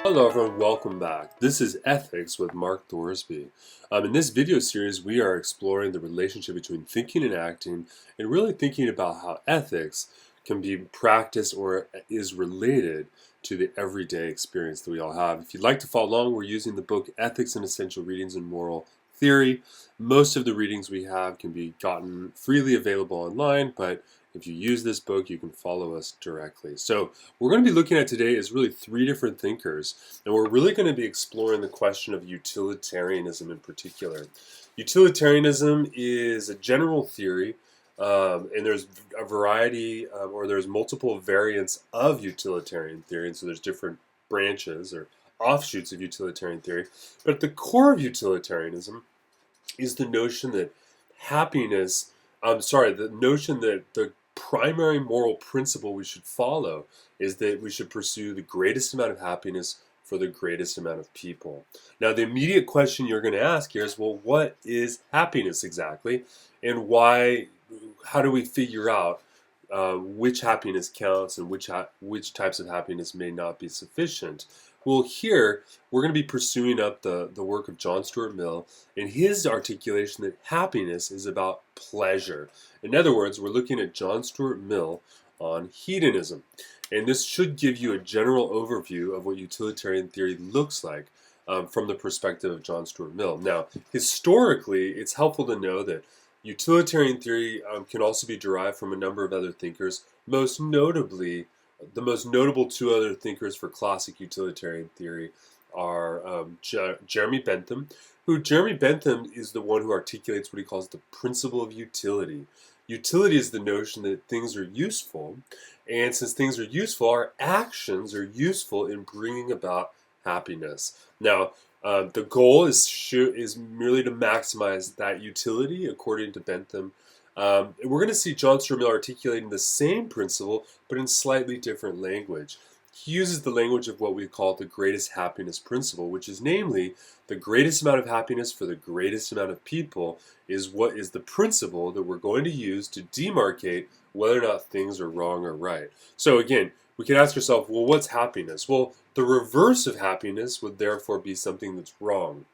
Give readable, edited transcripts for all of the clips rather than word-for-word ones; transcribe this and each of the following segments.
Hello everyone, welcome back. This is Ethics with Mark Thorsby. In this video series, we are exploring the relationship between thinking and acting, and really thinking about how ethics can be practiced or is related to the everyday experience that we all have. If you'd like to follow along, we're using the book Ethics and Essential Readings in Moral Theory. Most of the readings we have can be gotten freely available online, but if you use this book, you can follow us directly. So we're going to be looking at today is really three different thinkers, and we're really going to be exploring the question of utilitarianism in particular. Utilitarianism is a general theory, and there's a variety, or there's multiple variants of utilitarian theory, and so there's different branches or offshoots of utilitarian theory. But at the core of utilitarianism is the notion that the notion that the primary moral principle we should follow is that we should pursue the greatest amount of happiness for the greatest amount of people. Now, the immediate question you're going to ask here is, well, what is happiness exactly? And how do we figure out which happiness counts and which types of happiness may not be sufficient? Well, here we're going to be pursuing up the work of John Stuart Mill and his articulation that happiness is about pleasure. In other words, we're looking at John Stuart Mill on hedonism. And this should give you a general overview of what utilitarian theory looks like from the perspective of John Stuart Mill. Now, historically, it's helpful to know that utilitarian theory can also be derived from a number of other thinkers, most notably the most notable two other thinkers for classic utilitarian theory are Jeremy Bentham, Jeremy Bentham is the one who articulates what he calls the principle of utility. Utility is the notion that things are useful, and since things are useful, our actions are useful in bringing about happiness. Now, the goal is merely to maximize that utility, according to Bentham. We're going to see John Stuart Mill articulating the same principle, but in slightly different language. He uses the language of what we call the greatest happiness principle, which is namely the greatest amount of happiness for the greatest amount of people is what is the principle that we're going to use to demarcate whether or not things are wrong or right. So again, we can ask ourselves, well, what's happiness? Well, the reverse of happiness would therefore be something that's wrong,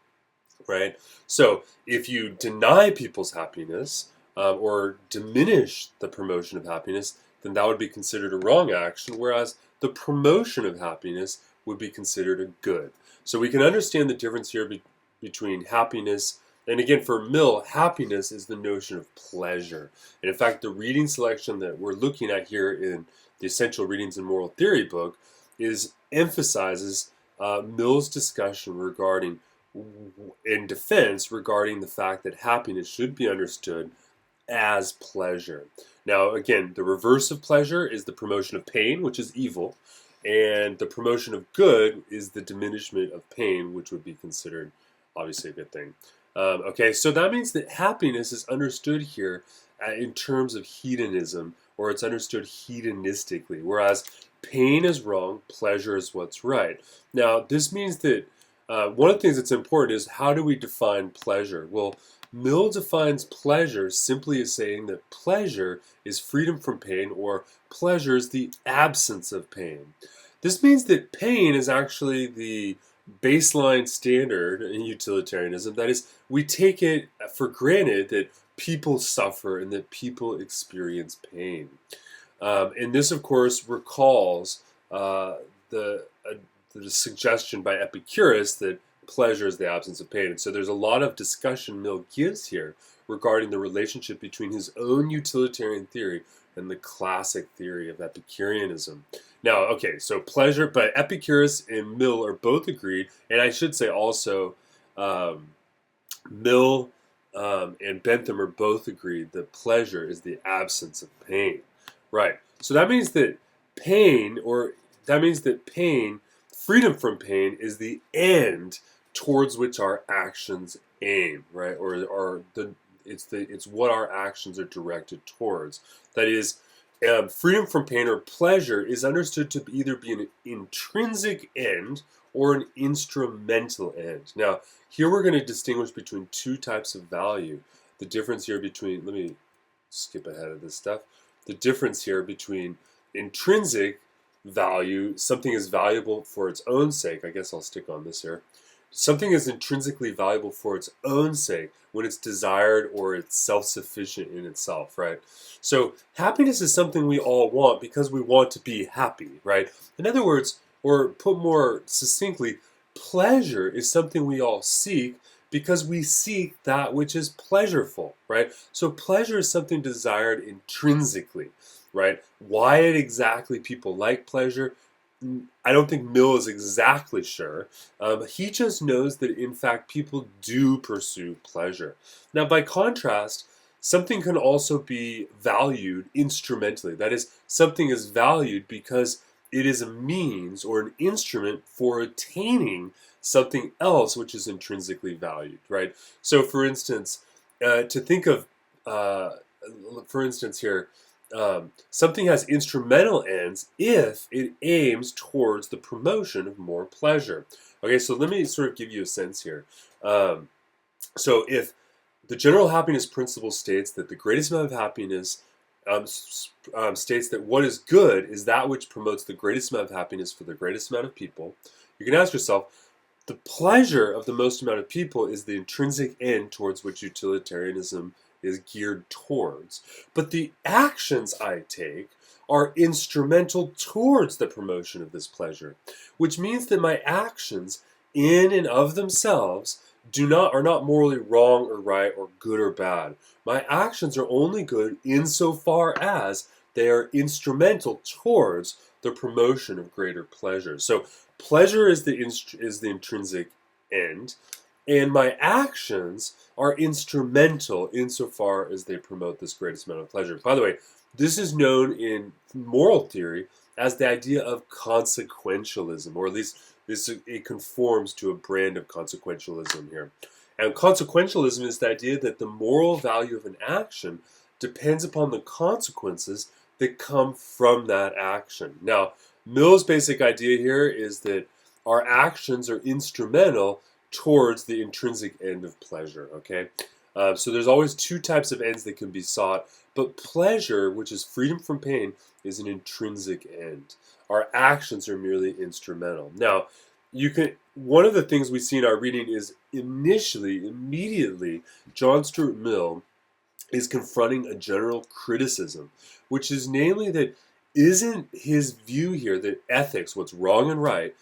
right? So if you deny people's happiness, or diminish the promotion of happiness, then that would be considered a wrong action, whereas the promotion of happiness would be considered a good. So we can understand the difference here between happiness, and again, for Mill, happiness is the notion of pleasure. And in fact, the reading selection that we're looking at here in the Essential Readings in Moral Theory book emphasizes Mill's discussion regarding, in defense, regarding the fact that happiness should be understood as pleasure. Now, again, the reverse of pleasure is the promotion of pain, which is evil, and the promotion of good is the diminishment of pain, which would be considered obviously a good thing. Okay, so that means that happiness is understood here in terms of hedonism, or it's understood hedonistically, whereas pain is wrong, pleasure is what's right. Now, this means that one of the things that's important is, how do we define pleasure? Well, Mill defines pleasure simply as saying that pleasure is freedom from pain, or pleasure is the absence of pain. This means that pain is actually the baseline standard in utilitarianism. That is, we take it for granted that people suffer and that people experience pain. And this, of course, recalls the suggestion by Epicurus that pleasure is the absence of pain. And so there's a lot of discussion Mill gives here regarding the relationship between his own utilitarian theory and the classic theory of Epicureanism. Now, okay, so pleasure, but Epicurus and Mill are both agreed, and I should say also Mill and Bentham are both agreed that pleasure is the absence of pain. Right. So that means that freedom from pain is the end towards which our actions aim, right? It's what our actions are directed towards. That is, freedom from pain or pleasure is understood to either be an intrinsic end or an instrumental end. Now, here we're going to distinguish between two types of value. The difference here between, let me skip ahead of this stuff. The difference here between intrinsic something is valuable for its own sake. I guess I'll stick on this here. Something is intrinsically valuable for its own sake when it's desired or it's self-sufficient in itself, right? So happiness is something we all want because we want to be happy, right? In other words, or put more succinctly, pleasure is something we all seek because we seek that which is pleasureful, right? So pleasure is something desired intrinsically, right? Why exactly people like pleasure, I don't think Mill is exactly sure. He just knows that, in fact, people do pursue pleasure. Now, by contrast, something can also be valued instrumentally. That is, something is valued because it is a means or an instrument for attaining something else which is intrinsically valued, right? So, for instance, for instance here, something has instrumental ends if it aims towards the promotion of more pleasure. Okay, so let me sort of give you a sense here. So if the general happiness principle states that the greatest amount of happiness states that what is good is that which promotes the greatest amount of happiness for the greatest amount of people, you can ask yourself, the pleasure of the most amount of people is the intrinsic end towards which utilitarianism is geared towards. But the actions I take are instrumental towards the promotion of this pleasure, which means that my actions in and of themselves are not morally wrong or right or good or bad. My actions are only good insofar as they are instrumental towards the promotion of greater pleasure. So pleasure is the intrinsic end, and my actions are instrumental insofar as they promote this greatest amount of pleasure. By the way, this is known in moral theory as the idea of consequentialism, or at least it conforms to a brand of consequentialism here. And consequentialism is the idea that the moral value of an action depends upon the consequences that come from that action. Now, Mill's basic idea here is that our actions are instrumental towards the intrinsic end of pleasure, okay? So there's always two types of ends that can be sought, but pleasure, which is freedom from pain, is an intrinsic end. Our actions are merely instrumental. Now, one of the things we see in our reading is immediately, John Stuart Mill is confronting a general criticism, which is namely that isn't his view here that ethics, what's wrong and right,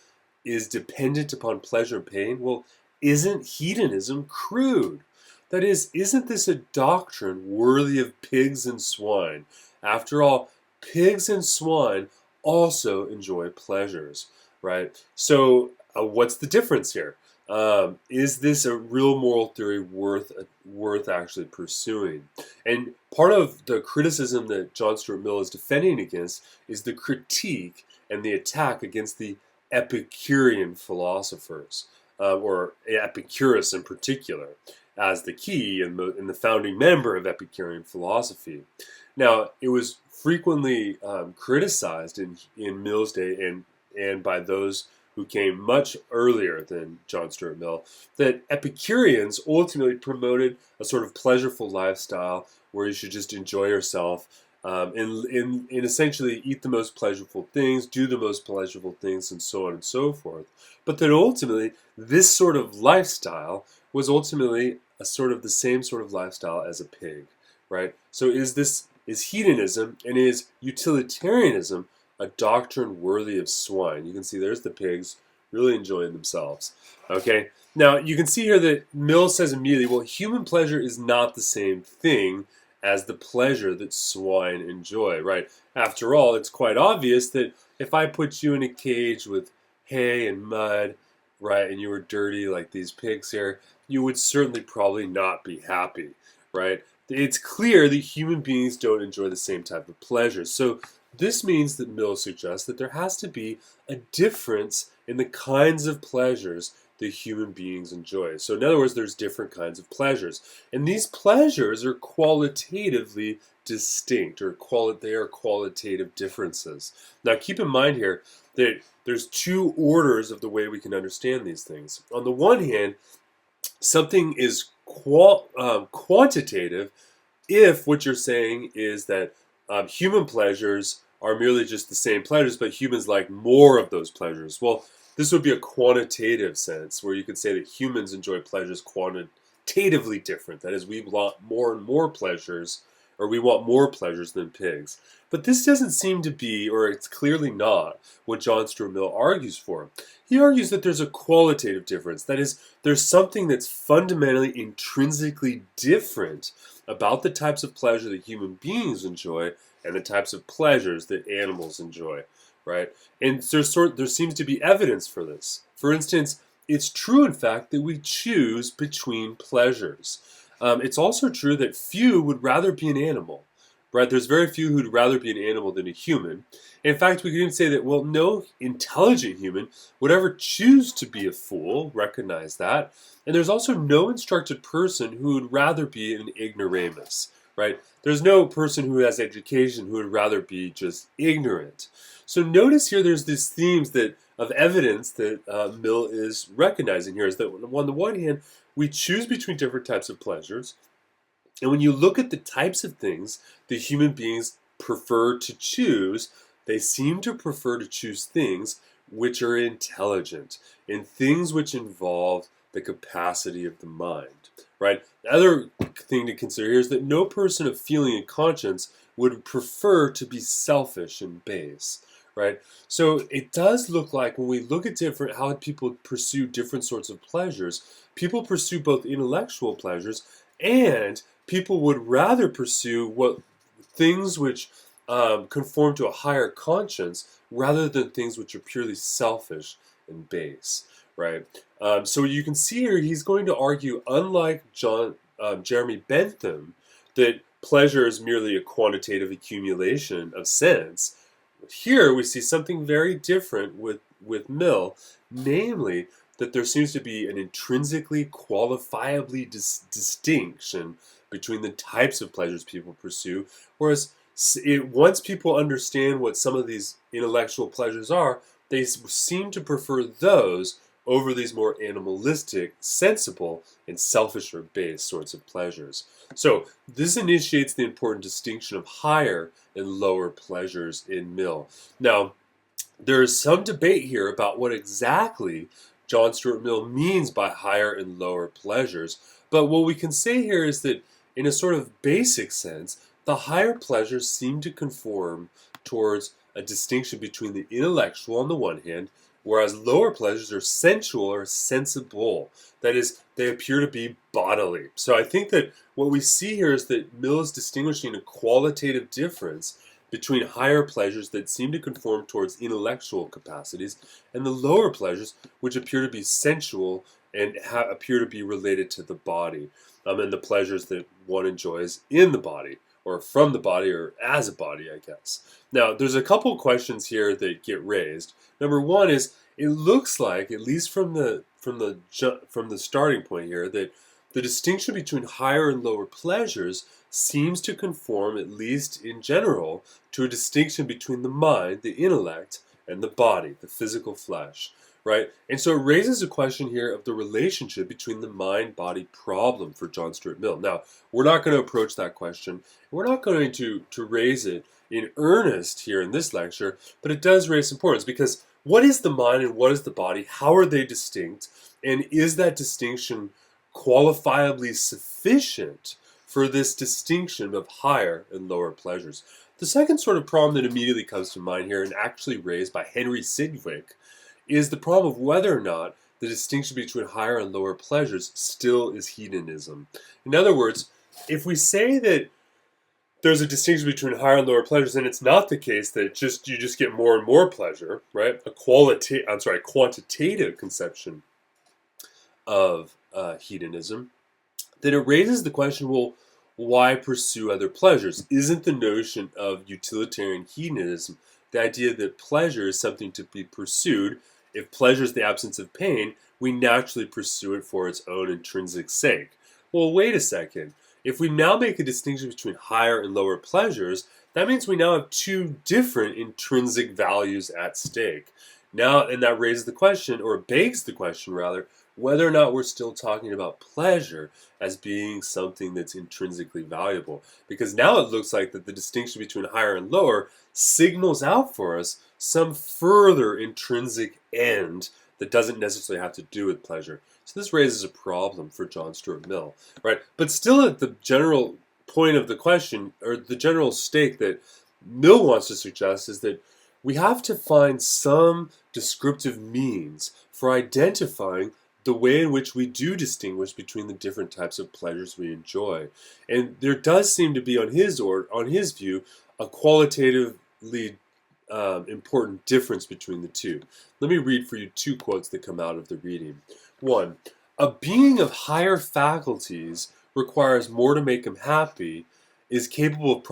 is dependent upon pleasure and pain? Well, isn't hedonism crude? That is, isn't this a doctrine worthy of pigs and swine? After all, pigs and swine also enjoy pleasures, right? So what's the difference here? Is this a real moral theory worth actually pursuing? And part of the criticism that John Stuart Mill is defending against is the critique and the attack against the Epicurean philosophers, or Epicurus in particular, as the key and the founding member of Epicurean philosophy. Now, it was frequently criticized in Mill's day and by those who came much earlier than John Stuart Mill, that Epicureans ultimately promoted a sort of pleasureful lifestyle where you should just enjoy yourself and essentially eat the most pleasurable things, do the most pleasurable things, and so on and so forth. But that ultimately, this sort of lifestyle was ultimately a sort of the same sort of lifestyle as a pig, right? So is hedonism and is utilitarianism a doctrine worthy of swine? You can see there's the pigs really enjoying themselves. Okay, now you can see here that Mill says immediately, well, human pleasure is not the same thing as the pleasure that swine enjoy, right? After all, it's quite obvious that if I put you in a cage with hay and mud, right, and you were dirty like these pigs here, you would certainly probably not be happy, right? It's clear that human beings don't enjoy the same type of pleasure. So this means that Mill suggests that there has to be a difference in the kinds of pleasures that human beings enjoy. So in other words, there's different kinds of pleasures. And these pleasures are qualitatively distinct, or they are qualitative differences. Now keep in mind here that there's two orders of the way we can understand these things. On the one hand, something is quantitative if what you're saying is that human pleasures are merely just the same pleasures, but humans like more of those pleasures. Well, this would be a quantitative sense where you could say that humans enjoy pleasures quantitatively different. That is, we want more and more pleasures, or we want more pleasures than pigs. But this doesn't seem to be, or it's clearly not, what John Stuart Mill argues for. He argues that there's a qualitative difference. That is, there's something that's fundamentally intrinsically different about the types of pleasure that human beings enjoy and the types of pleasures that animals enjoy, right? And there seems to be evidence for this. For instance, it's true, in fact, that we choose between pleasures. It's also true that few would rather be an animal, right? There's very few who'd rather be an animal than a human. In fact, we could even say that, well, no intelligent human would ever choose to be a fool, recognize that. And there's also no instructed person who would rather be an ignoramus, right? There's no person who has education who would rather be just ignorant. So notice here there's these themes of evidence that Mill is recognizing here, is that on the one hand, we choose between different types of pleasures. And when you look at the types of things that human beings prefer to choose, they seem to prefer to choose things which are intelligent and things which involve the capacity of the mind, right? The other thing to consider here is that no person of feeling and conscience would prefer to be selfish and base, right? So it does look like when we look at how people pursue different sorts of pleasures, people pursue both intellectual pleasures and people would rather pursue things which conform to a higher conscience rather than things which are purely selfish and base, right? So you can see here he's going to argue, unlike Jeremy Bentham, that pleasure is merely a quantitative accumulation of sense. Here we see something very different with Mill, namely that there seems to be an intrinsically qualifiably distinction between the types of pleasures people pursue, whereas once people understand what some of these intellectual pleasures are, they seem to prefer those over these more animalistic, sensible, and selfish or base sorts of pleasures. So this initiates the important distinction of higher and lower pleasures in Mill. Now, there is some debate here about what exactly John Stuart Mill means by higher and lower pleasures, but what we can say here is that in a sort of basic sense, the higher pleasures seem to conform towards a distinction between the intellectual on the one hand, whereas lower pleasures are sensual or sensible. That is, they appear to be bodily. So I think that what we see here is that Mill is distinguishing a qualitative difference between higher pleasures that seem to conform towards intellectual capacities and the lower pleasures which appear to be sensual and appear to be related to the body, and the pleasures that one enjoys in the body, or from the body, or as a body, I guess. Now, there's a couple questions here that get raised. Number one is, it looks like, at least from the starting point here, that the distinction between higher and lower pleasures seems to conform, at least in general, to a distinction between the mind, the intellect, and the body, the physical flesh, right? And so it raises a question here of the relationship between the mind-body problem for John Stuart Mill. Now, we're not going to approach that question. We're not going to raise it in earnest here in this lecture, but it does raise importance, because what is the mind and what is the body? How are they distinct? And is that distinction qualifiably sufficient for this distinction of higher and lower pleasures? The second sort of problem that immediately comes to mind here, and actually raised by Henry Sidgwick, is the problem of whether or not the distinction between higher and lower pleasures still is hedonism. In other words, if we say that there's a distinction between higher and lower pleasures, and it's not the case that you just get more and more pleasure, right? A quantitative conception of hedonism, then it raises the question, well, why pursue other pleasures? Isn't the notion of utilitarian hedonism the idea that pleasure is something to be pursued? If pleasure is the absence of pain, we naturally pursue it for its own intrinsic sake. Well, wait a second. If we now make a distinction between higher and lower pleasures, that means we now have two different intrinsic values at stake. Now, and that raises the question, or begs the question rather, whether or not we're still talking about pleasure as being something that's intrinsically valuable. Because now it looks like that the distinction between higher and lower signals out for us some further intrinsic end that doesn't necessarily have to do with pleasure. So this raises a problem for John Stuart Mill, right? But still, at the general point of the question, or the general stake that Mill wants to suggest, is that we have to find some descriptive means for identifying the way in which we do distinguish between the different types of pleasures we enjoy. And there does seem to be, on his view, a qualitatively important difference between the two. Let me read for you two quotes that come out of the reading. One, a being of higher faculties requires more to make him happy, is capable of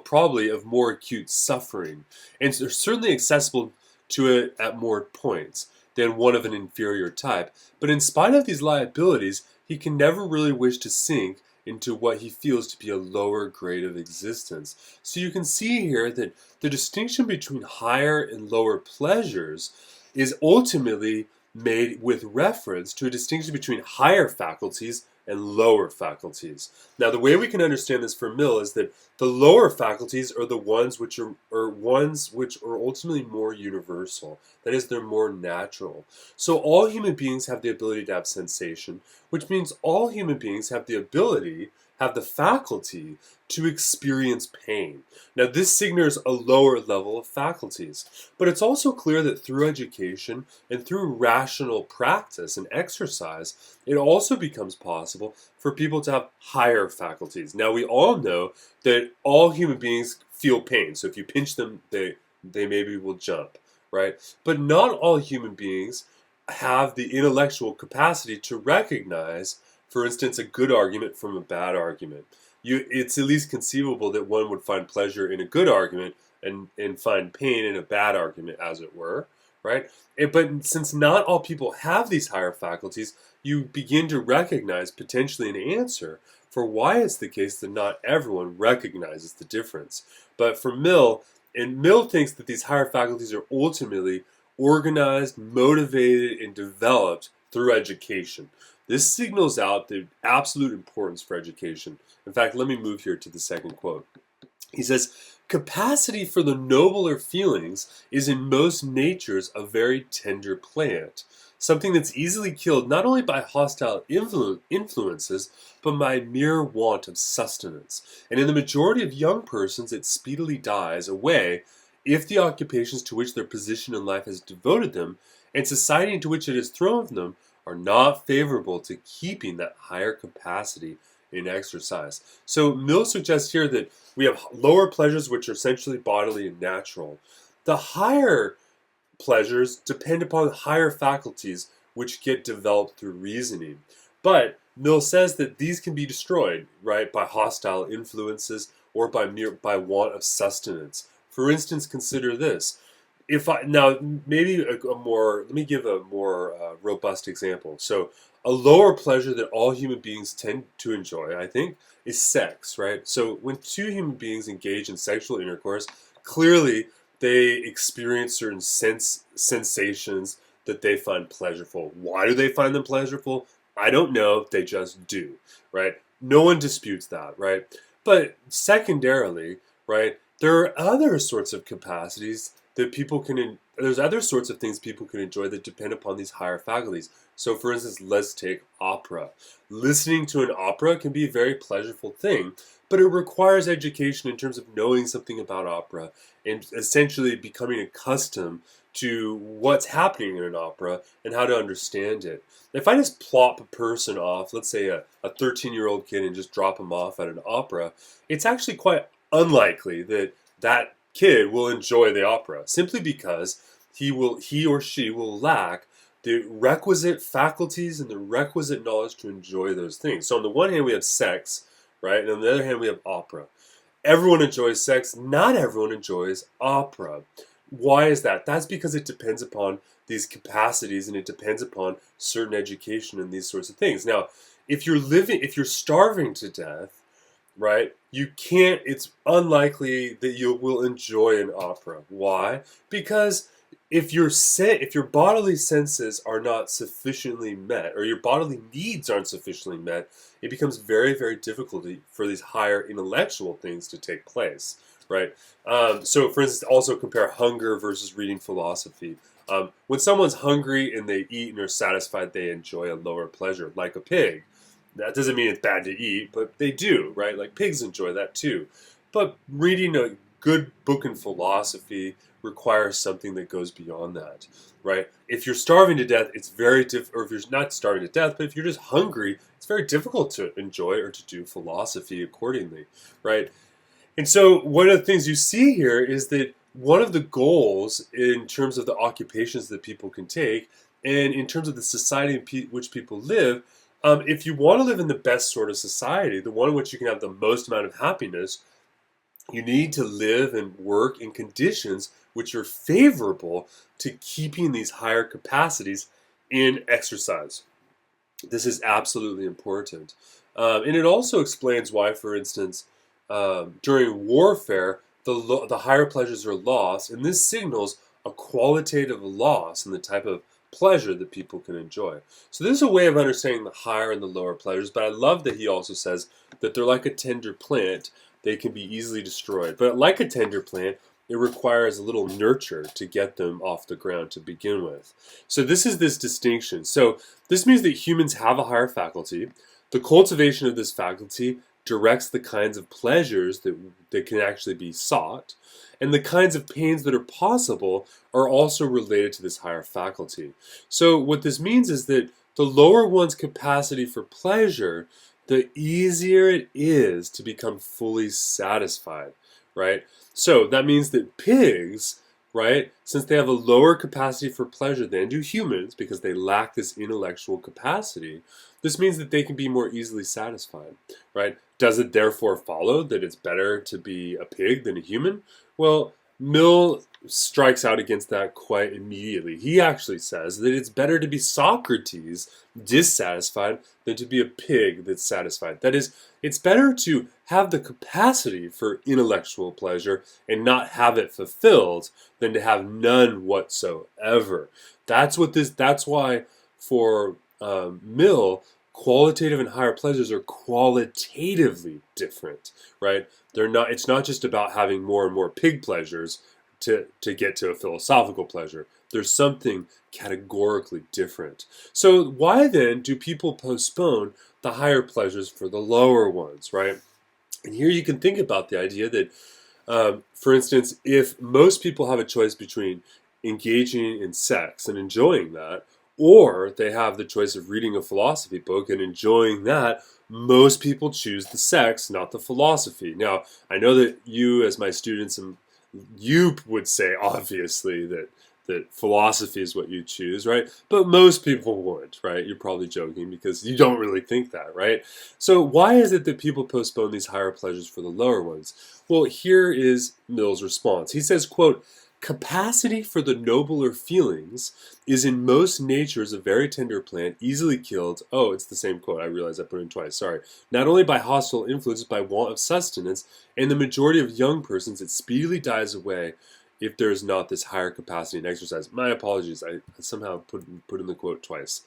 probably of more acute suffering, and they're certainly accessible to it at more points than one of an inferior type. But in spite of these liabilities, he can never really wish to sink into what he feels to be a lower grade of existence. So you can see here that the distinction between higher and lower pleasures is ultimately made with reference to a distinction between higher faculties and lower faculties. Now, the way we can understand this for Mill is that the lower faculties are the ones which are ultimately more universal. That is, they're more natural. So all human beings have the ability to have sensation, which means all human beings have the faculty to experience pain. Now, this signals a lower level of faculties, but it's also clear that through education and through rational practice and exercise, it also becomes possible for people to have higher faculties. Now, we all know that all human beings feel pain, so if you pinch them, they maybe will jump, right? But not all human beings have the intellectual capacity to recognize, for instance, a good argument from a bad argument. It's at least conceivable that one would find pleasure in a good argument and find pain in a bad argument, as it were, right? But since not all people have these higher faculties, you begin to recognize potentially an answer for why it's the case that not everyone recognizes the difference. But for Mill, and Mill thinks that these higher faculties are ultimately organized, motivated, and developed through education. This signals out the absolute importance for education. In fact, let me move here to the second quote. He says, "Capacity for the nobler feelings is in most natures a very tender plant, something that's easily killed not only by hostile influences, but by mere want of sustenance. And in the majority of young persons it speedily dies away if the occupations to which their position in life has devoted them, and society into which it has thrown them, are not favorable to keeping that higher capacity in exercise." So Mill suggests here that we have lower pleasures which are essentially bodily and natural. The higher pleasures depend upon higher faculties which get developed through reasoning. But Mill says that these can be destroyed, right, by hostile influences or by want of sustenance. For instance, consider this. Let me give a more robust example. So a lower pleasure that all human beings tend to enjoy, I think, is sex, right? So when two human beings engage in sexual intercourse, clearly they experience certain sensations that they find pleasurable. Why do they find them pleasurable? I don't know. They just do, right? No one disputes that, right? But secondarily, right, there are other sorts of capacities that there's other sorts of things people can enjoy that depend upon these higher faculties. So for instance, let's take opera. Listening to an opera can be a very pleasurable thing, but it requires education in terms of knowing something about opera and essentially becoming accustomed to what's happening in an opera and how to understand it. If I just plop a person off, let's say a 13-year-old kid, and just drop him off at an opera, it's actually quite unlikely that kid will enjoy the opera, simply because he or she will lack the requisite faculties and the requisite knowledge to enjoy those things. So on the one hand we have sex, right, and on the other hand we have opera. Everyone enjoys sex, not everyone enjoys opera. Why is that? That's because it depends upon these capacities and it depends upon certain education and these sorts of things. Now, if you're starving to death, right, it's unlikely that you will enjoy an opera. Why? Because if your bodily senses are not sufficiently met, or your bodily needs aren't sufficiently met, it becomes very, very difficult for these higher intellectual things to take place, right? So, for instance, also compare hunger versus reading philosophy. When someone's hungry and they eat and are satisfied, they enjoy a lower pleasure, like a pig. That doesn't mean it's bad to eat, but they do, right? Like pigs enjoy that too. But reading a good book in philosophy requires something that goes beyond that, right? If you're starving to death, it's very or if you're not starving to death, but if you're just hungry, it's very difficult to enjoy or to do philosophy accordingly, right? And so one of the things you see here is that one of the goals in terms of the occupations that people can take and in terms of the society in which people live, if you want to live in the best sort of society, the one in which you can have the most amount of happiness, you need to live and work in conditions which are favorable to keeping these higher capacities in exercise. This is absolutely important. And it also explains why, for instance, during warfare, the higher pleasures are lost, and this signals a qualitative loss in the type of pleasure that people can enjoy. So this is a way of understanding the higher and the lower pleasures, but I love that he also says that they're like a tender plant. They can be easily destroyed. But like a tender plant, it requires a little nurture to get them off the ground to begin with. So this is this distinction. So this means that humans have a higher faculty. The cultivation of this faculty directs the kinds of pleasures that can actually be sought, and the kinds of pains that are possible are also related to this higher faculty. So what this means is that the lower one's capacity for pleasure, the easier it is to become fully satisfied, right? So that means that pigs, right, since they have a lower capacity for pleasure than do humans because they lack this intellectual capacity, this means that they can be more easily satisfied, right? Does it therefore follow that it's better to be a pig than a human? Well, Mill strikes out against that quite immediately. He actually says that it's better to be Socrates, dissatisfied, than to be a pig that's satisfied. That is, it's better to have the capacity for intellectual pleasure and not have it fulfilled than to have none whatsoever. That's why for Mill, qualitative and higher pleasures are qualitatively different, right? They're not. It's not just about having more and more pig pleasures to get to a philosophical pleasure. There's something categorically different. So why then do people postpone the higher pleasures for the lower ones, right? And here you can think about the idea that, for instance, if most people have a choice between engaging in sex and enjoying that, or they have the choice of reading a philosophy book and enjoying that, most people choose the sex, not the philosophy. Now, I know that you, as my students, and you would say, obviously, that philosophy is what you choose, right? But most people would, right? You're probably joking because you don't really think that, right? So why is it that people postpone these higher pleasures for the lower ones? Well, here is Mill's response. He says, quote, "Capacity for the nobler feelings is in most natures a very tender plant, easily killed." Oh, it's the same quote. I realize I put it in twice. Sorry. "Not only by hostile influences, by want of sustenance, and the majority of young persons, it speedily dies away if there is not this higher capacity in exercise." My apologies. I somehow put in the quote twice.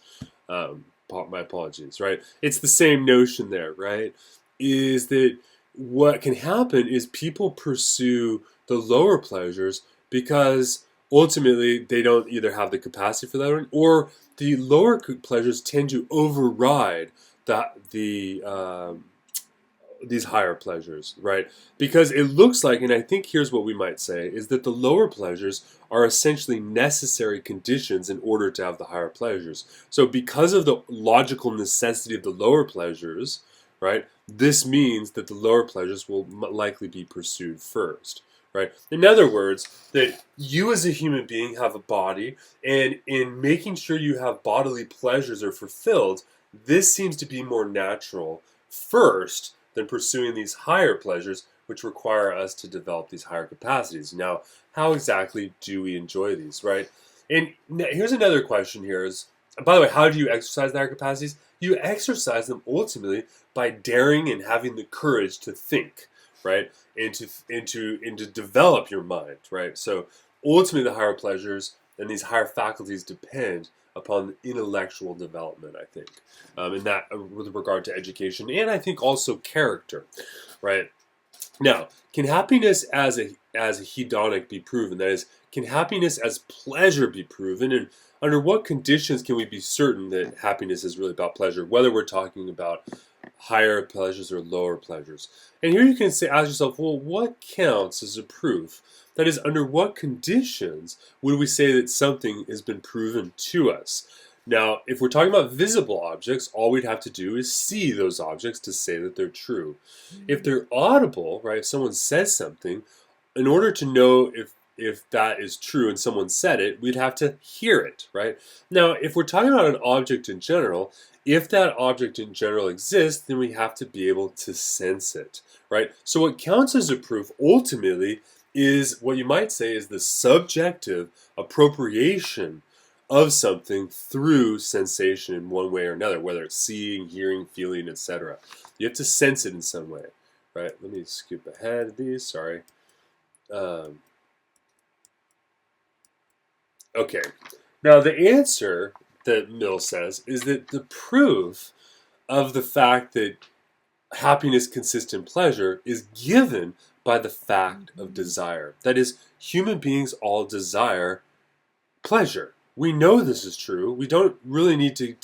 My apologies. Right. It's the same notion there. Right. Is that what can happen is people pursue the lower pleasures because ultimately they don't either have the capacity for that, or the lower pleasures tend to override these higher pleasures, right? Because it looks like, and I think here's what we might say, is that the lower pleasures are essentially necessary conditions in order to have the higher pleasures. So because of the logical necessity of the lower pleasures, right, this means that the lower pleasures will likely be pursued first. Right? In other words, that you as a human being have a body, and in making sure you have bodily pleasures are fulfilled, this seems to be more natural first than pursuing these higher pleasures, which require us to develop these higher capacities. Now, how exactly do we enjoy these, right? And here's another question here is, by the way, how do you exercise the higher capacities? You exercise them ultimately by daring and having the courage to think, right? And to develop your mind, right? So ultimately the higher pleasures and these higher faculties depend upon the intellectual development, I think, in that with regard to education, and I think also character, right? Now, can happiness as a hedonic be proven? That is, can happiness as pleasure be proven? And under what conditions can we be certain that happiness is really about pleasure, whether we're talking about higher pleasures or lower pleasures? And here you can say, ask yourself, well, what counts as a proof? That is, under what conditions would we say that something has been proven to us? Now, if we're talking about visible objects, all we'd have to do is see those objects to say that they're true. If they're audible, right, if someone says something, in order to know if that is true and someone said it, we'd have to hear it, right? Now, if we're talking about an object in general, if that object in general exists, then we have to be able to sense it, right? So what counts as a proof ultimately is what you might say is the subjective appropriation of something through sensation in one way or another, whether it's seeing, hearing, feeling, etc. You have to sense it in some way, right? Let me skip ahead of these, sorry. Okay, now the answer that Mill says is that the proof of the fact that happiness consists in pleasure is given by the fact of desire. That is, human beings all desire pleasure. We know this is true. We don't really need to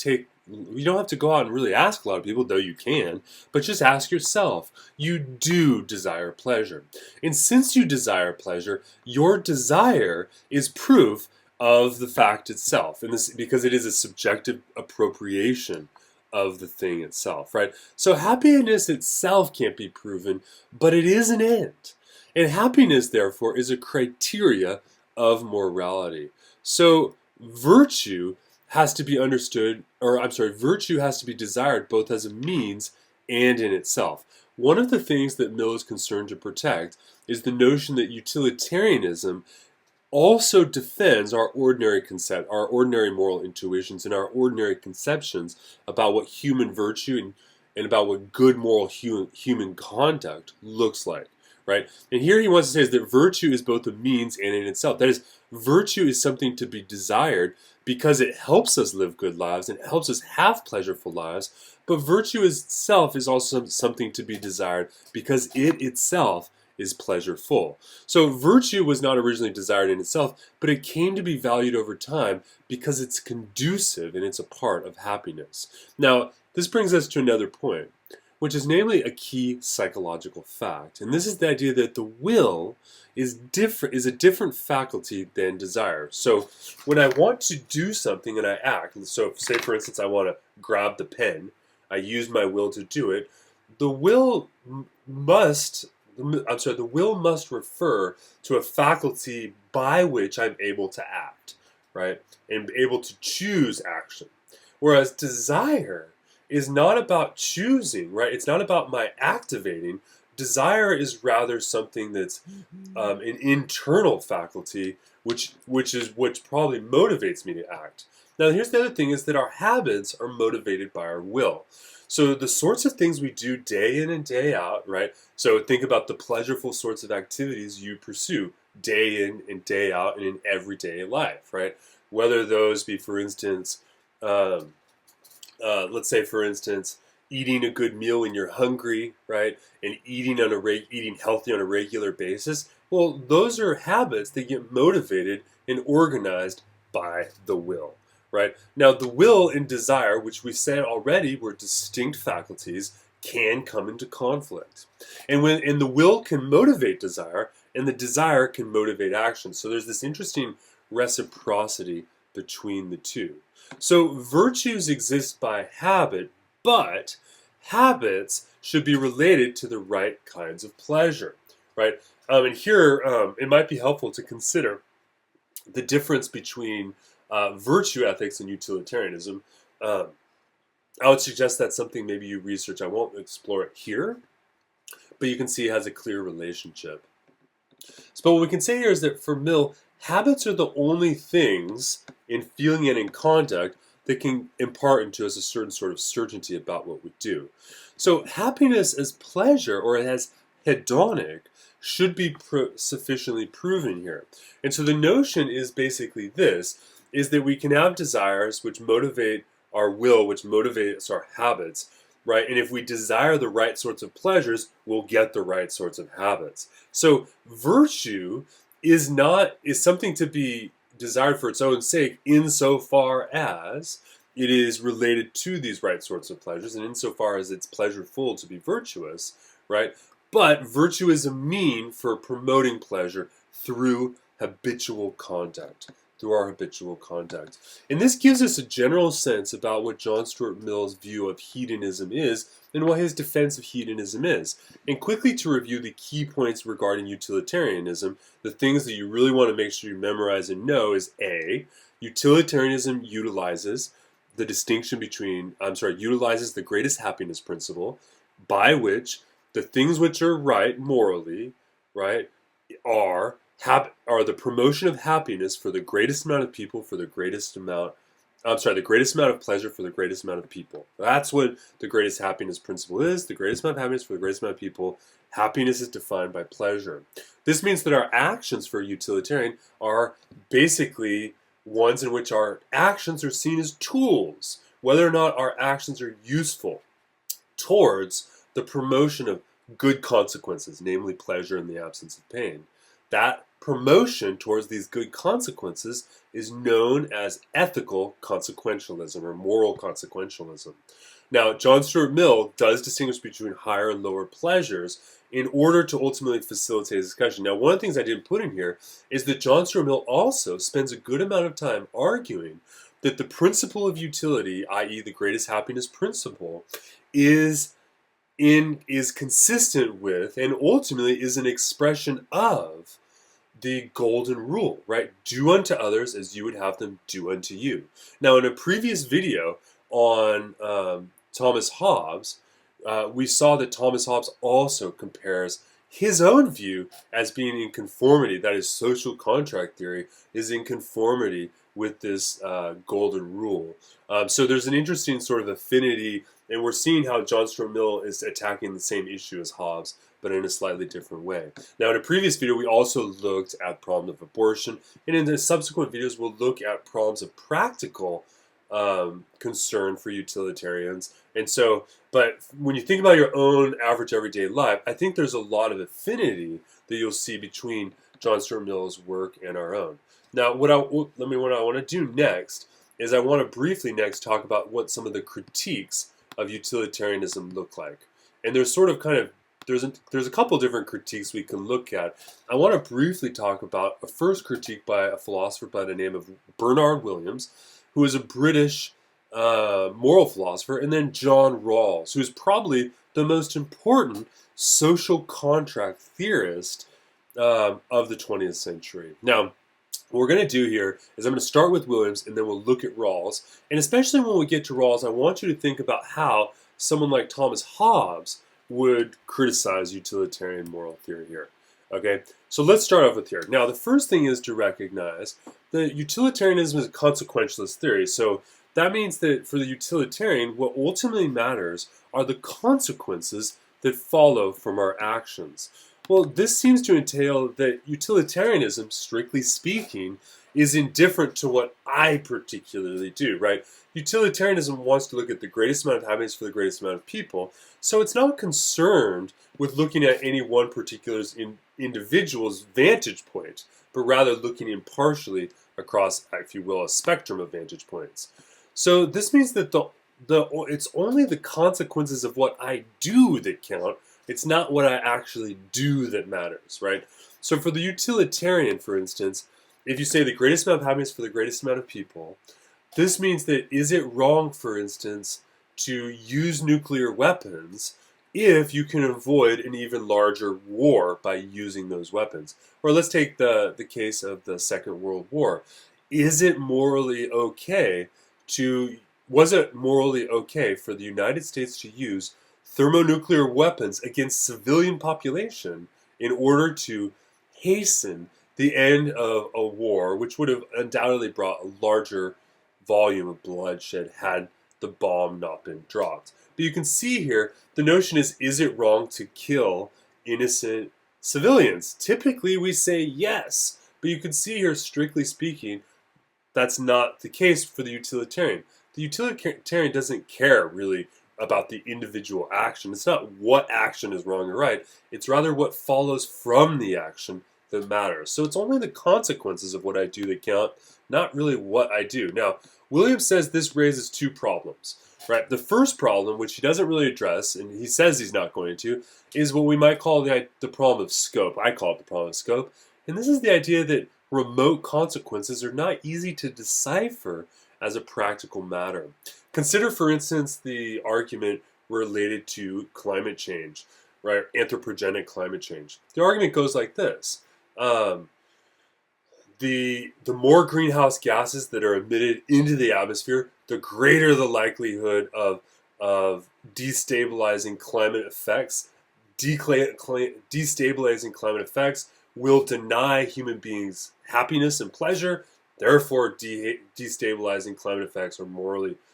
we don't have to go out and really ask a lot of people, though you can, but just ask yourself. You do desire pleasure. And since you desire pleasure, your desire is proof of the fact itself, and this because it is a subjective appropriation of the thing itself, right? So happiness itself can't be proven, but it is an end. And happiness, therefore, is a criteria of morality. So virtue has to be understood, virtue has to be desired both as a means and in itself. One of the things that Mill is concerned to protect is the notion that utilitarianism also defends our ordinary moral intuitions and our ordinary conceptions about what human virtue and about what good moral human conduct looks like, right? And here he wants to say is that virtue is both a means and in itself. That is, virtue is something to be desired because it helps us live good lives and it helps us have pleasureful lives, but virtue itself is also something to be desired because it itself is pleasureful. So virtue was not originally desired in itself, but it came to be valued over time because it's conducive and it's a part of happiness. Now, this brings us to another point, which is namely a key psychological fact. And this is the idea that the will is a different faculty than desire. So when I want to do something and I act, so say for instance I want to grab the pen, I use my will to do it, the will must refer to a faculty by which I'm able to act, right? And able to choose action. Whereas desire is not about choosing, right? It's not about my activating. Desire is rather something that's an internal faculty, which probably motivates me to act. Now, here's the other thing: is that our habits are motivated by our will. So the sorts of things we do day in and day out, right? So think about the pleasureful sorts of activities you pursue day in and day out and in everyday life, right? Whether those be, for instance, let's say, for instance, eating a good meal when you're hungry, right? And eating healthy on a regular basis. Well, those are habits that get motivated and organized by the will. Right? Now, the will and desire, which we said already were distinct faculties, can come into conflict. And the will can motivate desire, and the desire can motivate action. So there's this interesting reciprocity between the two. So virtues exist by habit, but habits should be related to the right kinds of pleasure, right? And here, it might be helpful to consider the difference between virtue ethics and utilitarianism. I would suggest that's something maybe you research. I won't explore it here, but you can see it has a clear relationship. So what we can say here is that for Mill, habits are the only things in feeling and in conduct that can impart into us a certain sort of certainty about what we do. So happiness as pleasure or as hedonic should be sufficiently proven here. And so the notion is basically this, is that we can have desires which motivate our will, which motivates our habits, right? And if we desire the right sorts of pleasures, we'll get the right sorts of habits. So virtue is something to be desired for its own sake, insofar as it is related to these right sorts of pleasures, and insofar as it's pleasureful to be virtuous, right? But virtue is a mean for promoting pleasure through habitual conduct, through our habitual conduct. And this gives us a general sense about what John Stuart Mill's view of hedonism is and what his defense of hedonism is. And quickly to review the key points regarding utilitarianism, the things that you really want to make sure you memorize and know is A, utilitarianism utilizes the utilizes the greatest happiness principle, by which the things which are right morally, right, are the promotion of happiness for the greatest amount of people the greatest amount of pleasure for the greatest amount of people. That's what the greatest happiness principle is. The greatest amount of happiness for the greatest amount of people. Happiness is defined by pleasure. This means that our actions for a utilitarian are basically ones in which our actions are seen as tools, whether or not our actions are useful towards the promotion of good consequences, namely pleasure in the absence of pain. That promotion towards these good consequences is known as ethical consequentialism or moral consequentialism. Now, John Stuart Mill does distinguish between higher and lower pleasures in order to ultimately facilitate his discussion. Now, one of the things I didn't put in here is that John Stuart Mill also spends a good amount of time arguing that the principle of utility, i.e. the greatest happiness principle, is consistent with and ultimately is an expression of the golden rule, right? Do unto others as you would have them do unto you. Now, in a previous video on Thomas Hobbes, we saw that Thomas Hobbes also compares his own view as being in conformity, that is, social contract theory is in conformity with this golden rule. So there's an interesting sort of affinity, and we're seeing how John Stuart Mill is attacking the same issue as Hobbes, but in a slightly different way. Now, in a previous video, we also looked at problem of abortion, and in the subsequent videos, we'll look at problems of practical concern for utilitarians. And so, but when you think about your own average everyday life, I think there's a lot of affinity that you'll see between John Stuart Mill's work and our own. Now, what I want to do next is I want to briefly next talk about what some of the critiques of utilitarianism look like. And there's sort of there's a couple different critiques we can look at. I want to briefly talk about a first critique by a philosopher by the name of Bernard Williams, who is a British moral philosopher, and then John Rawls, who is probably the most important social contract theorist of the 20th century. Now, what we're going to do here is I'm going to start with Williams, and then we'll look at Rawls. And especially when we get to Rawls, I want you to think about how someone like Thomas Hobbes would criticize utilitarian moral theory here. Okay, so let's start off with here. Now, the first thing is to recognize that utilitarianism is a consequentialist theory. So that means that for the utilitarian, what ultimately matters are the consequences that follow from our actions. Well, this seems to entail that utilitarianism, strictly speaking, is indifferent to what I particularly do, right? Utilitarianism wants to look at the greatest amount of happiness for the greatest amount of people, so it's not concerned with looking at any one particular individual's vantage point, but rather looking impartially across, if you will, a spectrum of vantage points. So this means that it's only the consequences of what I do that count. It's not what I actually do that matters, right? So for the utilitarian, for instance, if you say the greatest amount of happiness for the greatest amount of people, this means that is it wrong, for instance, to use nuclear weapons if you can avoid an even larger war by using those weapons? Or let's take the case of the Second World War. Was it morally okay for the United States to use thermonuclear weapons against civilian population in order to hasten the end of a war, which would have undoubtedly brought a larger volume of bloodshed had the bomb not been dropped? But you can see here, the notion is it wrong to kill innocent civilians? Typically we say yes, but you can see here, strictly speaking, that's not the case for the utilitarian. The utilitarian doesn't care really about the individual action. It's not what action is wrong or right. It's rather what follows from the action that matters. So it's only the consequences of what I do that count, not really what I do. Now, Williams says this raises two problems, right? The first problem, which he doesn't really address, and he says he's not going to, is what we might call the problem of scope. I call it the problem of scope. And this is the idea that remote consequences are not easy to decipher as a practical matter. Consider, for instance, the argument related to climate change, right? Anthropogenic climate change. The argument goes like this. The more greenhouse gases that are emitted into the atmosphere, the greater the likelihood of destabilizing climate effects. Destabilizing climate effects will deny human beings happiness and pleasure. Therefore, destabilizing climate effects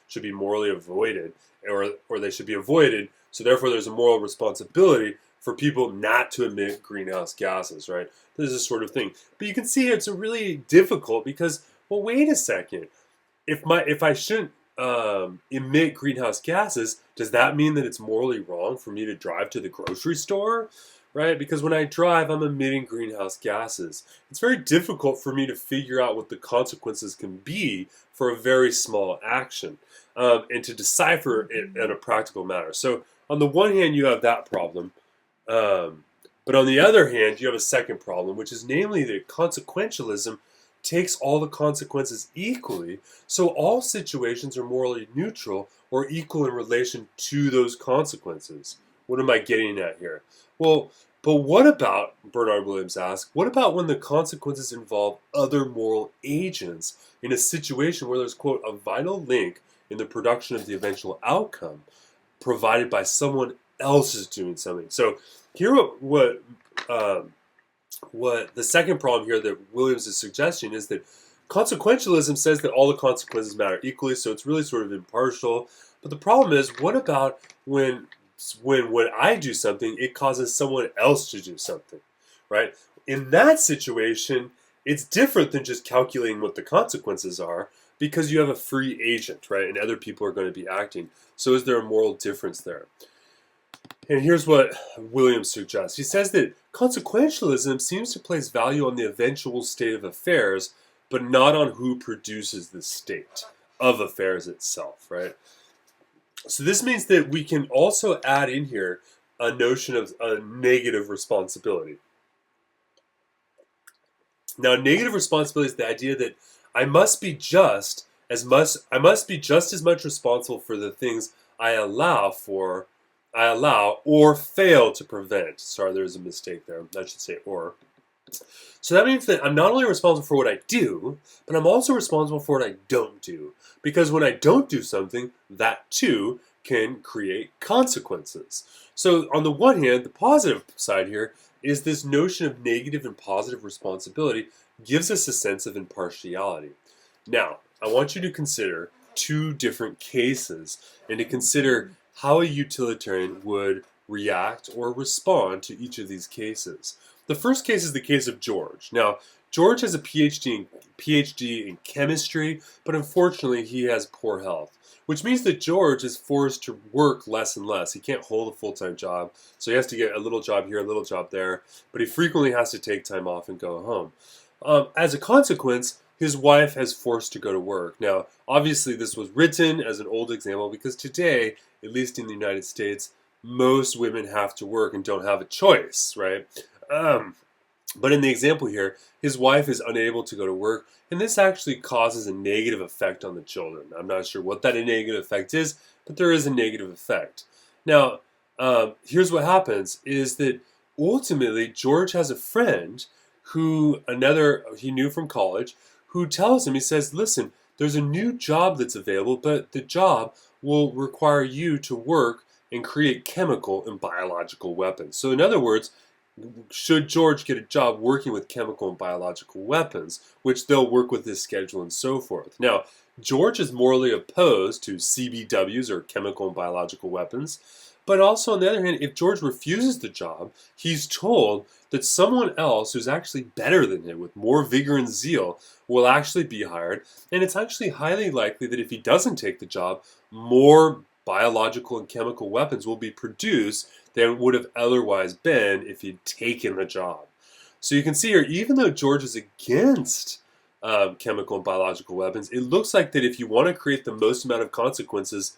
should be morally avoided, or they should be avoided. So therefore, there's a moral responsibility for people not to emit greenhouse gases, right? This is a sort of thing. But you can see it's really difficult because, well, wait a second. If I shouldn't emit greenhouse gases, does that mean that it's morally wrong for me to drive to the grocery store? Right? Because when I drive, I'm emitting greenhouse gases. It's very difficult for me to figure out what the consequences can be for a very small action and to decipher it in a practical matter. So on the one hand, you have that problem. But on the other hand, you have a second problem, which is namely that consequentialism takes all the consequences equally, so all situations are morally neutral or equal in relation to those consequences. What am I getting at here? Well, but what about, Bernard Williams asks, what about when the consequences involve other moral agents in a situation where there's, quote, a vital link in the production of the eventual outcome provided by someone else is doing something? So here what the second problem here that Williams is suggesting is that consequentialism says that all the consequences matter equally, so it's really sort of impartial. But the problem is, what about when I do something, it causes someone else to do something, right? In that situation, it's different than just calculating what the consequences are, because you have a free agent, right? And other people are going to be acting. So is there a moral difference there? And here's what Williams suggests. He says that consequentialism seems to place value on the eventual state of affairs, but not on who produces the state of affairs itself, right? So this means that we can also add in here a notion of a negative responsibility. Now, negative responsibility is the idea that I must be just as much responsible for the things I allow or fail to prevent. Sorry, there's a mistake there. I should say or. So that means that I'm not only responsible for what I do, but I'm also responsible for what I don't do. Because when I don't do something, that too can create consequences. So on the one hand, the positive side here is this notion of negative and positive responsibility gives us a sense of impartiality. Now, I want you to consider two different cases and to consider how a utilitarian would react or respond to each of these cases. The first case is the case of George. Now, George has a PhD in chemistry, but unfortunately he has poor health, which means that George is forced to work less and less. He can't hold a full-time job, so he has to get a little job here, a little job there, but he frequently has to take time off and go home. As a consequence, his wife has forced to go to work. Now, obviously this was written as an old example because today, at least in the United States, most women have to work and don't have a choice, right? But in the example here, his wife is unable to go to work, and this actually causes a negative effect on the children. I'm not sure what that negative effect is, but there is a negative effect. Now, here's what happens, is that ultimately George has a friend who he knew from college, who tells him, he says, listen, there's a new job that's available, but the job will require you to work and create chemical and biological weapons. So in other words, should George get a job working with chemical and biological weapons, which they'll work with his schedule and so forth. Now, George is morally opposed to CBWs, or chemical and biological weapons, But also, on the other hand, if George refuses the job, he's told that someone else who's actually better than him with more vigor and zeal will actually be hired. And it's actually highly likely that if he doesn't take the job, more biological and chemical weapons will be produced than would have otherwise been if he'd taken the job. So you can see here, even though George is against chemical and biological weapons, it looks like that if you want to create the most amount of consequences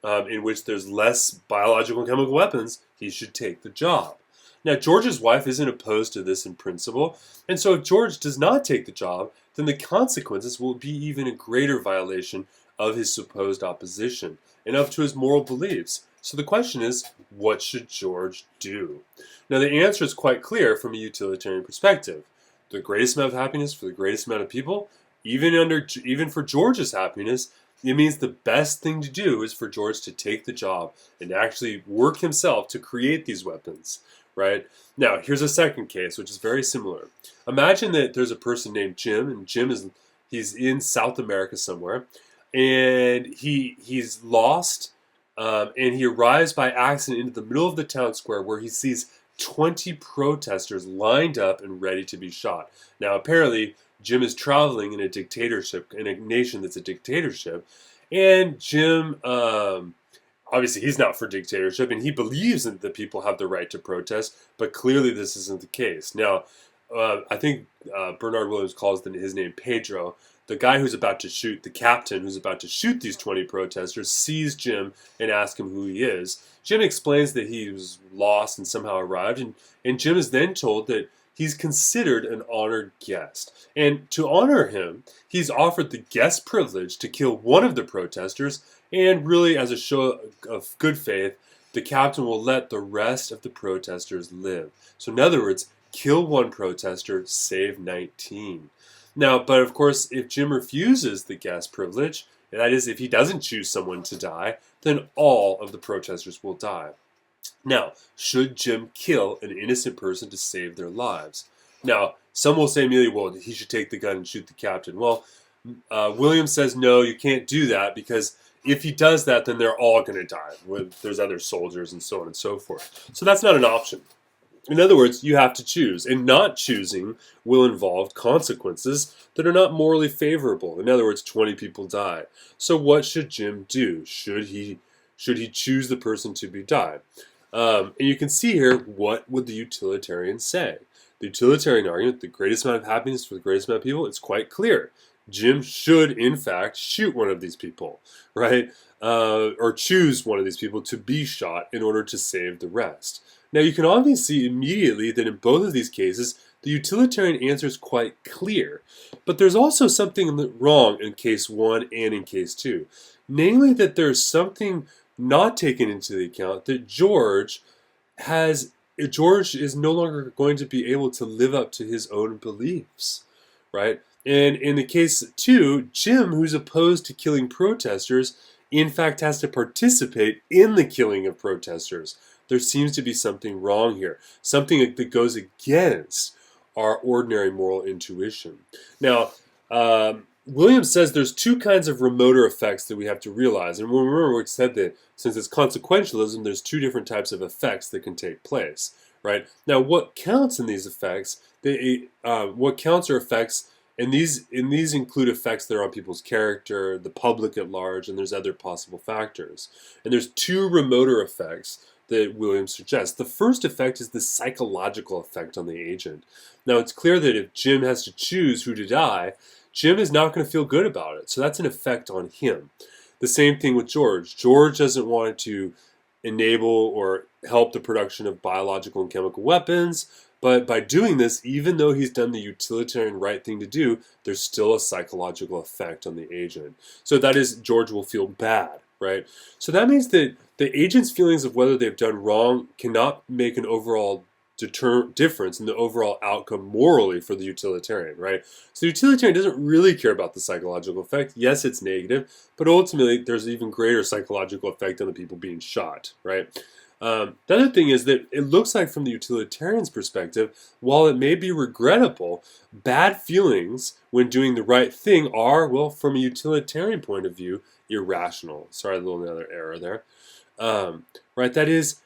in which there's less biological and chemical weapons, he should take the job. Now, George's wife isn't opposed to this in principle, and so if George does not take the job, then the consequences will be even a greater violation of his supposed opposition and up to his moral beliefs. So the question is, what should George do? Now, the answer is quite clear from a utilitarian perspective. The greatest amount of happiness for the greatest amount of people, even for George's happiness, it means the best thing to do is for George to take the job and actually work himself to create these weapons, right? Now, here's a second case, which is very similar. Imagine that there's a person named Jim, and he's in South America somewhere, and he's lost, and he arrives by accident into the middle of the town square where he sees 20 protesters lined up and ready to be shot. Now, apparently, Jim is traveling in a dictatorship, in a nation that's a dictatorship, and Jim, obviously he's not for dictatorship, and he believes that the people have the right to protest, but clearly this isn't the case. Now, I think Bernard Williams calls his name Pedro. The guy who's about to shoot, the captain who's about to shoot these 20 protesters, sees Jim and asks him who he is. Jim explains that he was lost and somehow arrived, and Jim is then told that he's considered an honored guest. And to honor him, he's offered the guest privilege to kill one of the protesters, and really as a show of good faith, the captain will let the rest of the protesters live. So in other words, kill one protester, save 19. Now, but of course, if Jim refuses the guest privilege, that is, if he doesn't choose someone to die, then all of the protesters will die. Now, should Jim kill an innocent person to save their lives? Now, some will say immediately, well, he should take the gun and shoot the captain. Well, Williams says, no, you can't do that, because if he does that, then they're all going to die. There's other soldiers and so on and so forth. So that's not an option. In other words, you have to choose, and not choosing will involve consequences that are not morally favorable. In other words, 20 people die. So what should Jim do? Should he choose the person to be died? And you can see here, what would the utilitarian say? The utilitarian argument, the greatest amount of happiness for the greatest amount of people, it's quite clear. Jim should, in fact, shoot one of these people, right? Or choose one of these people to be shot in order to save the rest. Now, you can obviously see immediately that in both of these cases, the utilitarian answer is quite clear. But there's also something wrong in case 1 and in case 2. Namely, that there's something not taken into the account that George is no longer going to be able to live up to his own beliefs, right? And in the case 2, Jim, who's opposed to killing protesters, in fact has to participate in the killing of protesters. There seems to be something wrong here, something that goes against our ordinary moral intuition. Now, Williams says there's 2 kinds of remoter effects that we have to realize. And remember, we said that since it's consequentialism, there's 2 different types of effects that can take place, right? Now, what counts in these effects? What counts are effects, and these include effects that are on people's character, the public at large, and there's other possible factors. And there's 2 remoter effects that Williams suggests. The first effect is the psychological effect on the agent. Now, it's clear that if Jim has to choose who to die, Jim is not going to feel good about it. So that's an effect on him. The same thing with George. George doesn't want to enable or help the production of biological and chemical weapons, but by doing this, even though he's done the utilitarian right thing to do, there's still a psychological effect on the agent. So that is, George will feel bad, right? So that means that the agent's feelings of whether they've done wrong cannot make an overall difference in the overall outcome morally for the utilitarian, right? So the utilitarian doesn't really care about the psychological effect. Yes, it's negative, but ultimately there's an even greater psychological effect on the people being shot, right? The other thing is that it looks like from the utilitarian's perspective, while it may be regrettable, bad feelings when doing the right thing are, well, from a utilitarian point of view, irrational. Sorry, a little another error there. Right? That is,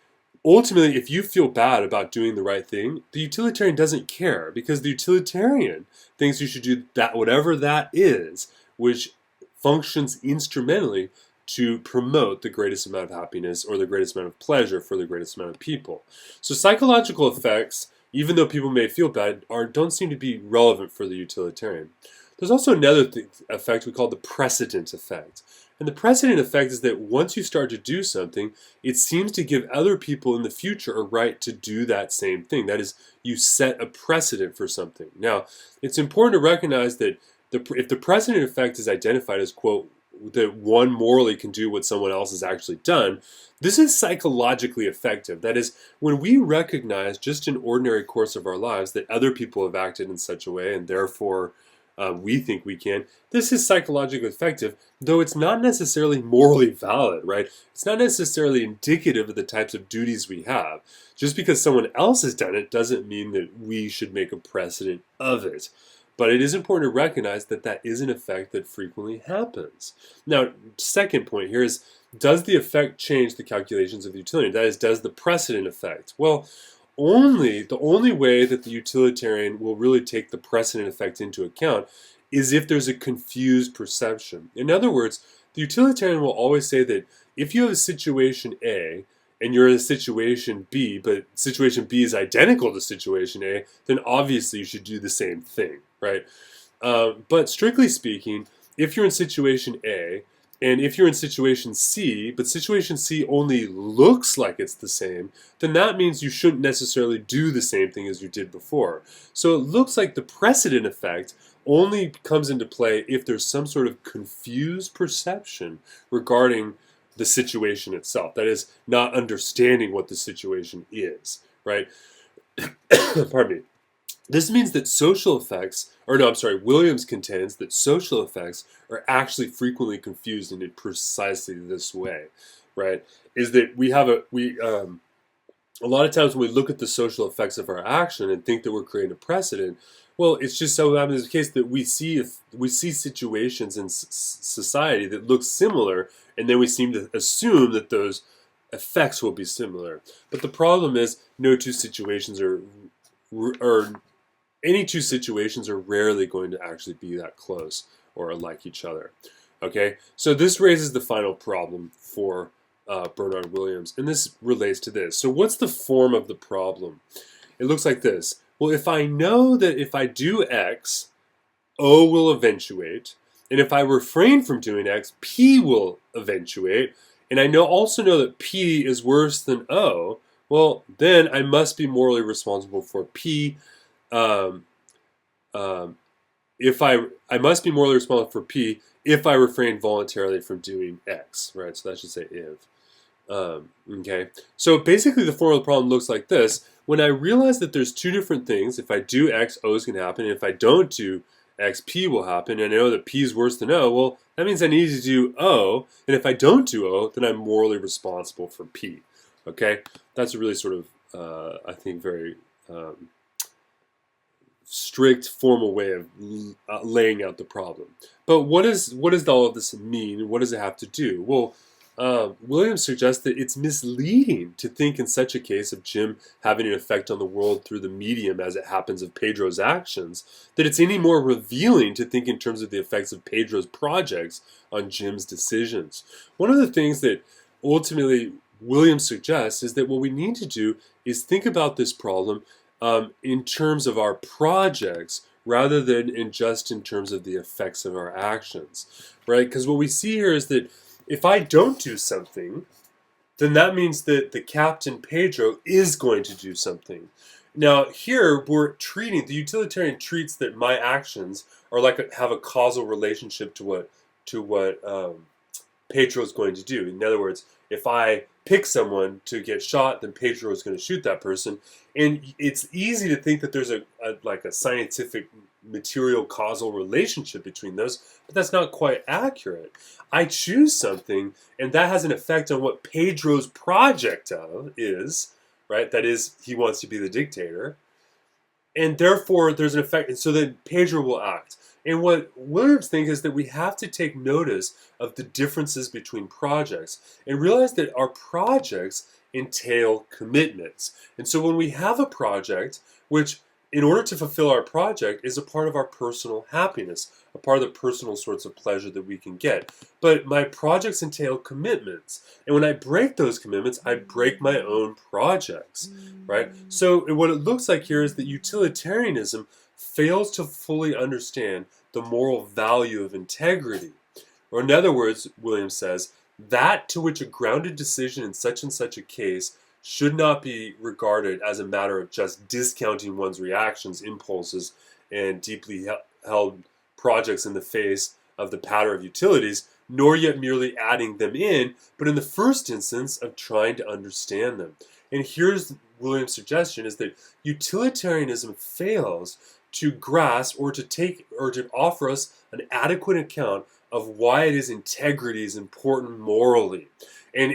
ultimately, if you feel bad about doing the right thing, the utilitarian doesn't care, because the utilitarian thinks you should do that, whatever that is, which functions instrumentally to promote the greatest amount of happiness or the greatest amount of pleasure for the greatest amount of people. So psychological effects, even though people may feel bad, don't seem to be relevant for the utilitarian. There's also another effect we call the precedent effect. And the precedent effect is that once you start to do something, it seems to give other people in the future a right to do that same thing. That is, you set a precedent for something. Now, it's important to recognize that if the precedent effect is identified as, quote, that one morally can do what someone else has actually done, this is psychologically effective. That is, when we recognize just in ordinary course of our lives that other people have acted in such a way and therefore we think we can, this is psychologically effective, though it's not necessarily morally valid, right? It's not necessarily indicative of the types of duties we have. Just because someone else has done it doesn't mean that we should make a precedent of it. But it is important to recognize that that is an effect that frequently happens. Now, second point here is, does the effect change the calculations of the utilitarian? That is, does the precedent effect? Well, the only way that the utilitarian will really take the precedent effect into account is if there's a confused perception. In other words, the utilitarian will always say that if you have a situation A and you're in a situation B, but situation B is identical to situation A, then obviously you should do the same thing, right? But strictly speaking, if you're in situation A, and if you're in situation C, but situation C only looks like it's the same, then that means you shouldn't necessarily do the same thing as you did before. So it looks like the precedent effect only comes into play if there's some sort of confused perception regarding the situation itself. That is, not understanding what the situation is, right? Pardon me. This means that social effects, Williams contends that social effects are actually frequently confused in precisely this way, right? Is that a lot of times when we look at the social effects of our action and think that we're creating a precedent, well, it's just so happens the case that we see situations in society that look similar, and then we seem to assume that those effects will be similar. But the problem is, no two situations any two situations are rarely going to actually be that close or like each other. Okay, so this raises the final problem for Bernard Williams, and this relates to this. So what's the form of the problem? It looks like this. Well, if I know that if I do X, O will eventuate, and if I refrain from doing X, P will eventuate, and I also know that P is worse than O, well, then I must be morally responsible for P. If I must be morally responsible for P if I refrain voluntarily from doing X, right? So that should say if. Okay. So basically, the form of the problem looks like this. When I realize that there's two different things, if I do X, O is going to happen. And if I don't do X, P will happen. And I know that P is worse than O. Well, that means I need to do O. And if I don't do O, then I'm morally responsible for P. Okay. That's a really sort of, I think, very strict, formal way of laying out the problem. But what does all of this mean? What does it have to do? Well, Williams suggests that it's misleading to think in such a case of Jim having an effect on the world through the medium as it happens of Pedro's actions, that it's any more revealing to think in terms of the effects of Pedro's projects on Jim's decisions. One of the things that ultimately Williams suggests is that what we need to do is think about this problem in terms of our projects rather than in terms of the effects of our actions, right? Because what we see here is that if I don't do something, then that means that the Captain Pedro is going to do something. Now here the utilitarian treats that my actions are have a causal relationship to what Pedro is going to do. In other words, if I pick someone to get shot, then Pedro is going to shoot that person. And it's easy to think that there's a scientific material causal relationship between those, but that's not quite accurate. I choose something, and that has an effect on what Pedro's project is, right? That is, he wants to be the dictator. And therefore, there's an effect, and so then Pedro will act. And what Williams thinks is that we have to take notice of the differences between projects and realize that our projects entail commitments. And so when we have a project, which in order to fulfill our project is a part of our personal happiness, a part of the personal sorts of pleasure that we can get. But my projects entail commitments. And when I break those commitments, I break my own projects, right? So what it looks like here is that utilitarianism fails to fully understand the moral value of integrity. Or in other words, Williams says, that to which a grounded decision in such and such a case should not be regarded as a matter of just discounting one's reactions, impulses, and deeply held projects in the face of the pattern of utilities, nor yet merely adding them in, but in the first instance of trying to understand them. And here's Williams' suggestion is that utilitarianism fails to grasp or to offer us an adequate account of why it is integrity is important morally. And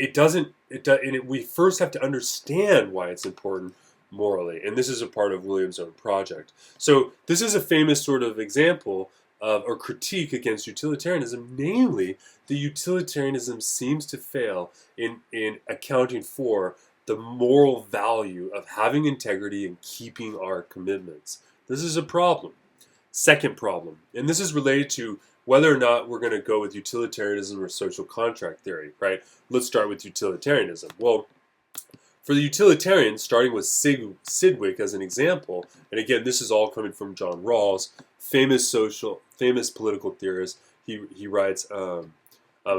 we first have to understand why it's important morally. And this is a part of Williams' own project. So this is a famous sort of example of or critique against utilitarianism, namely the utilitarianism seems to fail in accounting for the moral value of having integrity and keeping our commitments. This is a problem. Second problem, and this is related to whether or not we're going to go with utilitarianism or social contract theory, right? Let's start with utilitarianism. Well, for the utilitarians, starting with Sidgwick as an example, and again, this is all coming from John Rawls, famous political theorist. He writes A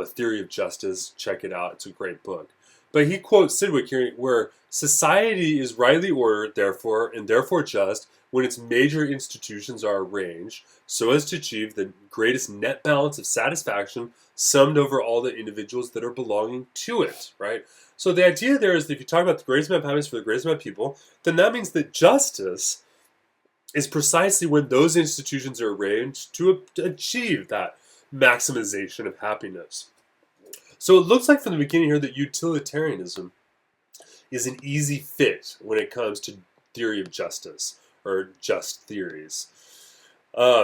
Theory of Justice. Check it out. It's a great book. But he quotes Sidgwick here, where society is rightly ordered, therefore just, when its major institutions are arranged so as to achieve the greatest net balance of satisfaction summed over all the individuals that are belonging to it, right? So the idea there is that if you talk about the greatest amount of happiness for the greatest amount of people, then that means that justice is precisely when those institutions are arranged to achieve that maximization of happiness. So it looks like from the beginning here that utilitarianism is an easy fit when it comes to theory of justice or just theories,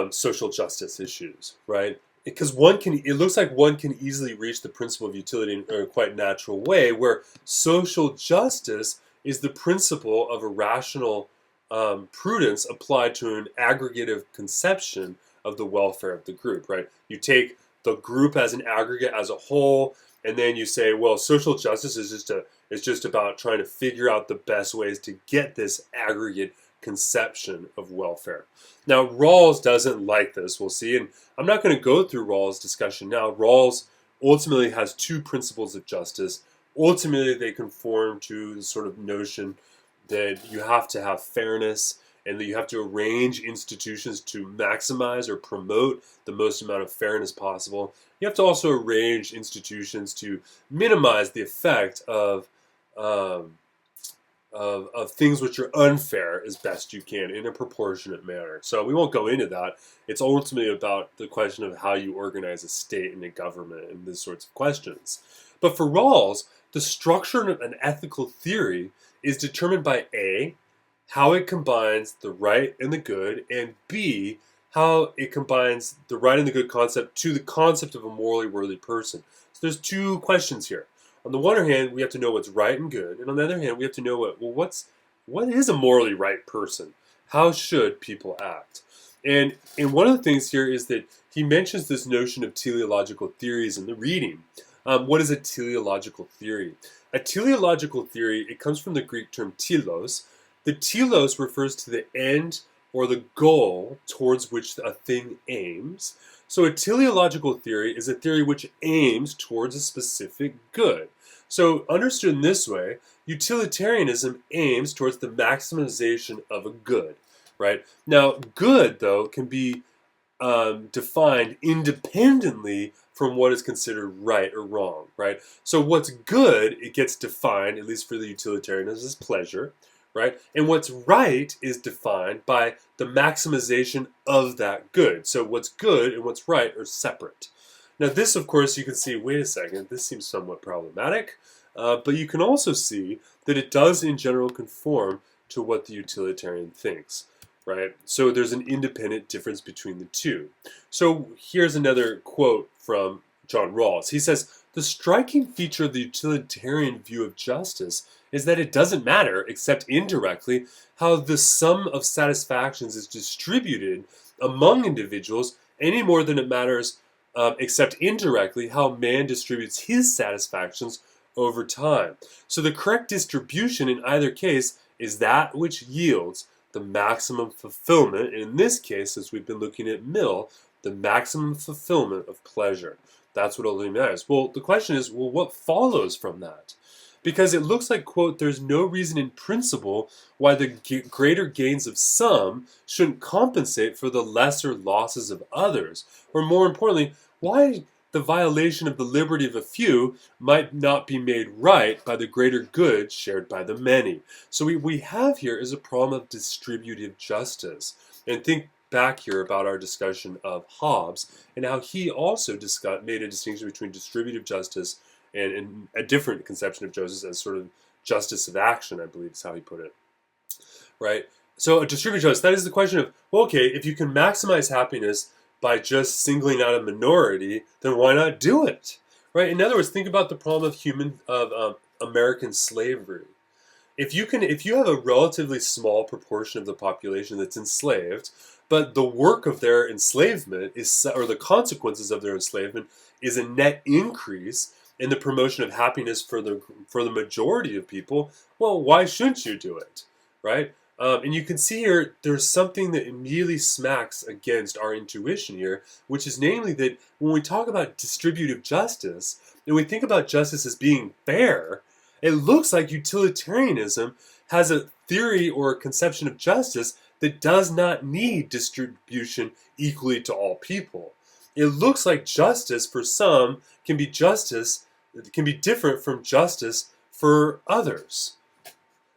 social justice issues, right? Because it looks like one can easily reach the principle of utility in a quite natural way, where social justice is the principle of a rational prudence applied to an aggregative conception of the welfare of the group, right? You take the group as an aggregate, as a whole, and then you say, well, social justice is just about trying to figure out the best ways to get this aggregate conception of welfare. Now, Rawls doesn't like this, we'll see, and I'm not going to go through Rawls' discussion now. Rawls ultimately has two principles of justice. Ultimately, they conform to the sort of notion that you have to have fairness and that you have to arrange institutions to maximize or promote the most amount of fairness possible. You have to also arrange institutions to minimize the effect of things which are unfair as best you can in a proportionate manner. So we won't go into that. It's ultimately about the question of how you organize a state and a government and these sorts of questions. But for Rawls, the structure of an ethical theory is determined by A, how it combines the right and the good, and B, how it combines the right and the good concept to the concept of a morally worthy person. So there's two questions here. On the one hand, we have to know what's right and good, and on the other hand, we have to know what is a morally right person? How should people act? And one of the things here is that he mentions this notion of teleological theories in the reading. What is a teleological theory? A teleological theory, it comes from the Greek term telos. The telos refers to the end or the goal towards which a thing aims. So a teleological theory is a theory which aims towards a specific good. So understood in this way, utilitarianism aims towards the maximization of a good, right? Now, good, though, can be defined independently from what is considered right or wrong, right? So what's good, it gets defined, at least for the utilitarianism, as pleasure, right? And what's right is defined by the maximization of that good. So what's good and what's right are separate. Now this, of course, you can see, wait a second, this seems somewhat problematic, but you can also see that it does in general conform to what the utilitarian thinks, right? So there's an independent difference between the two. So here's another quote from John Rawls. He says, "The striking feature of the utilitarian view of justice is that it doesn't matter, except indirectly, how the sum of satisfactions is distributed among individuals any more than it matters, except indirectly, how man distributes his satisfactions over time. So the correct distribution in either case is that which yields the maximum fulfillment, and in this case, as we've been looking at Mill, the maximum fulfillment of pleasure." That's what ultimately matters. Well, the question is, well, what follows from that? Because it looks like, quote, "there's no reason in principle why the greater gains of some shouldn't compensate for the lesser losses of others. Or more importantly, why the violation of the liberty of a few might not be made right by the greater good shared by the many." So we have here is a problem of distributive justice. And think back here about our discussion of Hobbes and how he also made a distinction between distributive justice and a different conception of justice as sort of justice of action, I believe is how he put it. Right? So a distributive justice, that is the question of, well, okay, if you can maximize happiness by just singling out a minority, then why not do it? Right? In other words, think about the problem of American slavery. If you have a relatively small proportion of the population that's enslaved, but the work of their enslavement or the consequences of their enslavement is a net increase in the promotion of happiness for the majority of people, well, why shouldn't you do it, right? And you can see here, there's something that immediately smacks against our intuition here, which is namely that when we talk about distributive justice, and we think about justice as being fair, it looks like utilitarianism has a theory or a conception of justice that does not need distribution equally to all people. It looks like justice for some can be different from justice for others.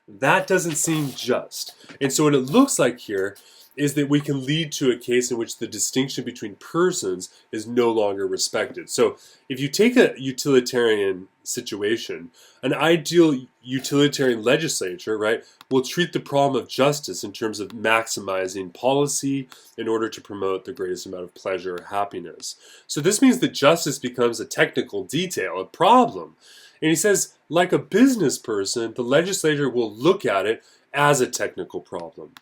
That doesn't seem just. And so what it looks like here is that we can lead to a case in which the distinction between persons is no longer respected. So if you take a utilitarian situation, an ideal utilitarian legislature, right, will treat the problem of justice in terms of maximizing policy in order to promote the greatest amount of pleasure or happiness. So this means that justice becomes a technical detail, a problem. And he says, like a business person, the legislator will look at it as a technical problem,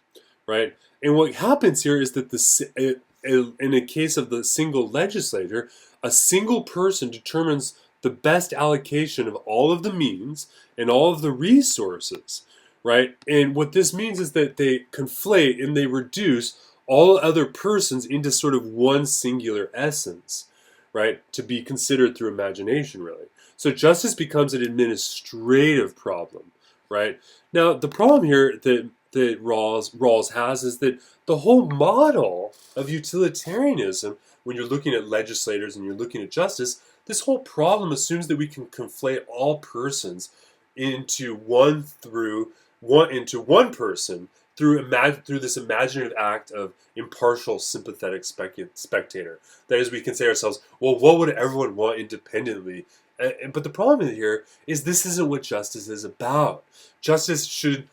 right? And what happens here is that in a case of the single legislator, a single person determines the best allocation of all of the means and all of the resources, right? And what this means is that they conflate and they reduce all other persons into sort of one singular essence, right? To be considered through imagination, really. So justice becomes an administrative problem, right? Now, the problem here that Rawls has is that the whole model of utilitarianism, when you're looking at legislators and you're looking at justice, this whole problem assumes that we can conflate all persons into one person through this imaginative act of impartial, sympathetic spectator. That is, we can say to ourselves, well, what would everyone want independently? But the problem here is this isn't what justice is about. Justice should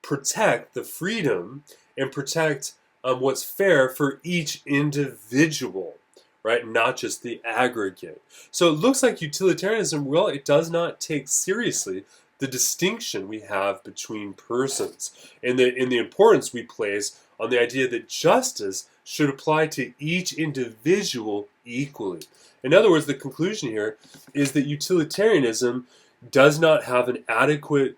protect the freedom and protect what's fair for each individual, right? Not just the aggregate. So it looks like utilitarianism, well, it does not take seriously the distinction we have between persons and the importance we place on the idea that justice should apply to each individual equally. In other words, the conclusion here is that utilitarianism does not have the adequate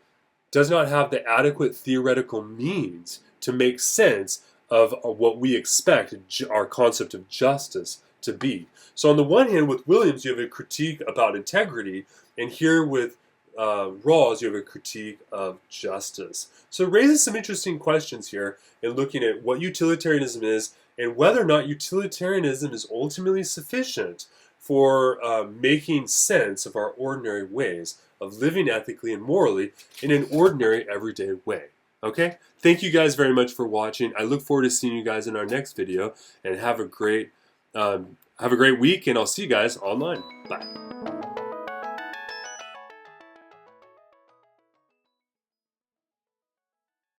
theoretical means to make sense of what we expect our concept of justice to be. So on the one hand, with Williams, you have a critique about integrity, and here with Rawls, you have a critique of justice. So it raises some interesting questions here in looking at what utilitarianism is and whether or not utilitarianism is ultimately sufficient for making sense of our ordinary ways of living ethically and morally in an ordinary, everyday way. Okay? Thank you guys very much for watching. I look forward to seeing you guys in our next video, and have a great week, and I'll see you guys online. Bye.